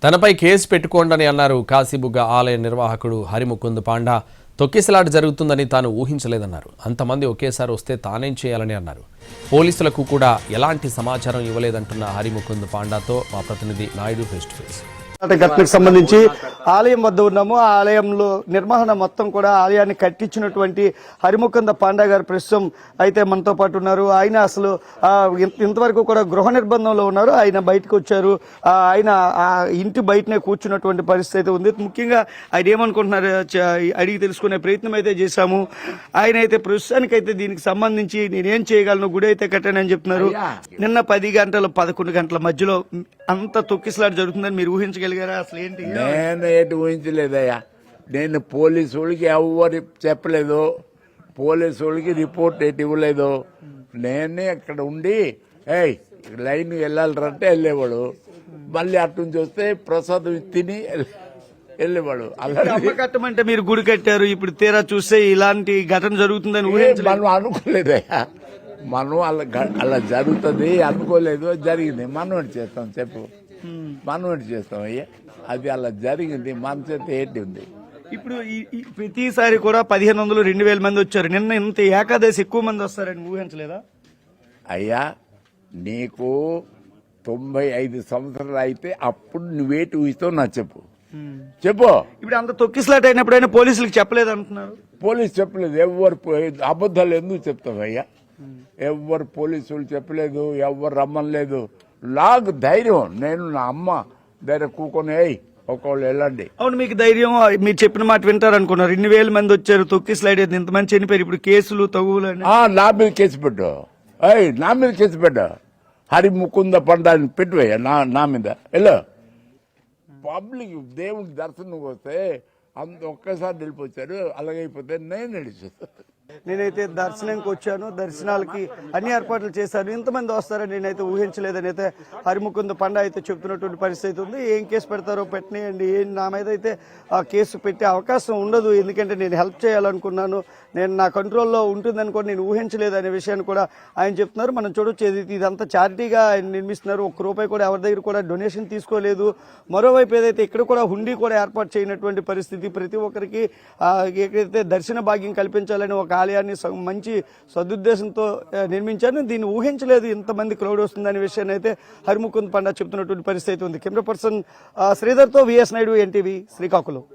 తనపై కేసు పెట్టుకోండని అన్నారు కాశీబుగ్గ ఆలయ నిర్వాహకుడు హరిముకుంద్ పాండా. తొక్కిసలాట జరుగుతుందని తాను ఊహించలేదన్నారు. అంతమంది ఒకేసారి వస్తే తానేం చేయాలని అన్నారు. పోలీసులకు కూడా ఎలాంటి సమాచారం ఇవ్వలేదంటున్న హరిముకుంద్ పాండాతో మా ప్రతినిధి నాయుడు ఫేస్ టు ఫేస్. ఘటనకు సంబంధించి ఆలయం వద్ద ఉన్నాము. ఆ ఆలయంలో నిర్వహణ మొత్తం కూడా ఆలయాన్ని కట్టించినటువంటి హరిముకుంద్ పాండా గారు ప్రస్తుతం అయితే మనతో పాటు ఉన్నారు. ఆయన అసలు ఇంతవరకు కూడా గృహ నిర్బంధంలో ఉన్నారు. ఆయన బయటకు వచ్చారు. ఆయన ఇంటి బయటనే కూర్చున్నటువంటి పరిస్థితి ఉంది. ముఖ్యంగా ఆయన ఏమనుకుంటున్నారు అడిగి తెలుసుకునే ప్రయత్నం అయితే చేశాము. ఆయన అయితే ప్రస్తుతానికైతే దీనికి సంబంధించి నేనేం చేయగలను, గుడి అయితే కట్టానని చెప్తున్నారు. నిన్న 10 గంటలు 11 గంటల మధ్యలో అంత తొక్కిసలాట జరుగుతుందని మీరు ఊహించగలిగారా? అసలు ఏంటి? నేను ఏంటి ఊహించలేదయ్యా. నేను పోలీసు వాళ్ళకి ఎవరు చెప్పలేదు, పోలీసు వాళ్ళకి రిపోర్ట్ ఏంటి ఇవ్వలేదు. నేనే అక్కడ ఉండి లైన్ వెళ్ళాలంటే వెళ్ళేవాడు, మళ్ళీ అటు నుంచి వస్తే ప్రసాదం తిని వెళ్ళేవాడు. అమ్మ కట్టమంటే మీరు గుడి కట్టారు, ఇప్పుడు తీరా చూస్తే ఇలాంటి ఘటన జరుగుతుందని మనం అనుకోలేదయ్యా. మనం అలా జరుగుతుంది అనుకోలేదు, జరిగింది. మనం ఏంటి చేస్తాం చెప్పు, మనం ఏంటి చేస్తాం అయ్యా. అది అలా జరిగింది, మన చేత ఏంటి ఉంది. ఇప్పుడు ప్రతిసారి కూడా 1500 2000 మంది వచ్చారు. నిన్న ఇంత ఏకాదశి ఎక్కువ మంది వస్తారని ఊహించలేదా? అయ్యా నీకు 95 సంవత్సరాలు అయితే అప్పుడు నువ్వేటి ఊహిస్తావు నాకు చెప్పు. ఇప్పుడు అంత తొక్కిసలాట అయినప్పుడైనా పోలీసులకు చెప్పలేదు అంటున్నారు. పోలీసు చెప్పలేదు. ఎవరు అబద్ధాలు ఎందుకు చెప్తావు అయ్యా? ఎవరు పోలీసులు చెప్పలేదు, ఎవరు రమ్మనలేదు. నాకు ధైర్యం, నేను నా అమ్మ ధైర్యం కూకొని ఒకళ్ళు వెళ్ళండి. అవును, మీకు ధైర్యం, మీరు చెప్పిన మాట వింటారు అనుకున్నారు. 2000 మంది వచ్చారు, తొక్కిసలాట అయితే ఇంతమంది చనిపోయారు. ఇప్పుడు కేసులు తగులు నా మీద కేసు పెట్టు, నా మీద కేసు పెట్టు. హరిముకుంద్ పాండాని పెట్టువయ్యా నా మీద. వెళ్ళ పబ్లిక్ దేవుడి దర్శనం వస్తే ఒక్కసారి వెళ్ళిపోతారు. అలాగైపోతే నేను నడిచేస్తాను. నేనైతే దర్శనంకి వచ్చాను, దర్శనాలకి అన్ని ఏర్పాట్లు చేశాను. ఇంతమంది వస్తారని నేనైతే ఊహించలేదని అయితే హరిముకుంద్ పాండా అయితే చెప్తున్నటువంటి పరిస్థితి ఉంది. ఏం కేసు పెడతారో పెట్టనియండి, నా మీద అయితే ఆ కేసు పెట్టే అవకాశం ఉండదు. ఎందుకంటే నేను హెల్ప్ చేయాలనుకున్నాను, నేను నా కంట్రోల్లో ఉంటుందని కూడా నేను ఊహించలేదు అనే విషయాన్ని కూడా ఆయన చెప్తున్నారు. మనం చూడొచ్చు, ఇదంతా చారిటీగా ఆయన నిర్మిస్తున్నారు. ఒక్క రూపాయి కూడా ఎవరి దగ్గర కూడా డొనేషన్ తీసుకోలేదు. మరోవైపు ఏదైతే ఇక్కడ కూడా హుండీ కూడా ఏర్పాటు చేయనటువంటి పరిస్థితి. ప్రతి ఒక్కరికి ఏదైతే దర్శన భాగ్యం కల్పించాలని ఒక ఆలయాన్ని మంచి సదుద్దేశంతో నిర్మించారు. దీన్ని ఊహించలేదు ఇంతమంది క్రౌడ్ వస్తుందనే విషయాన్ని అయితే హరిముకుంద్ పాండా చెప్తున్నటువంటి పరిస్థితి ఉంది. కెమెరా పర్సన్ శ్రీధర్తో విఎస్ నాయుడు, ఎన్టీవీ, శ్రీకాకుళం.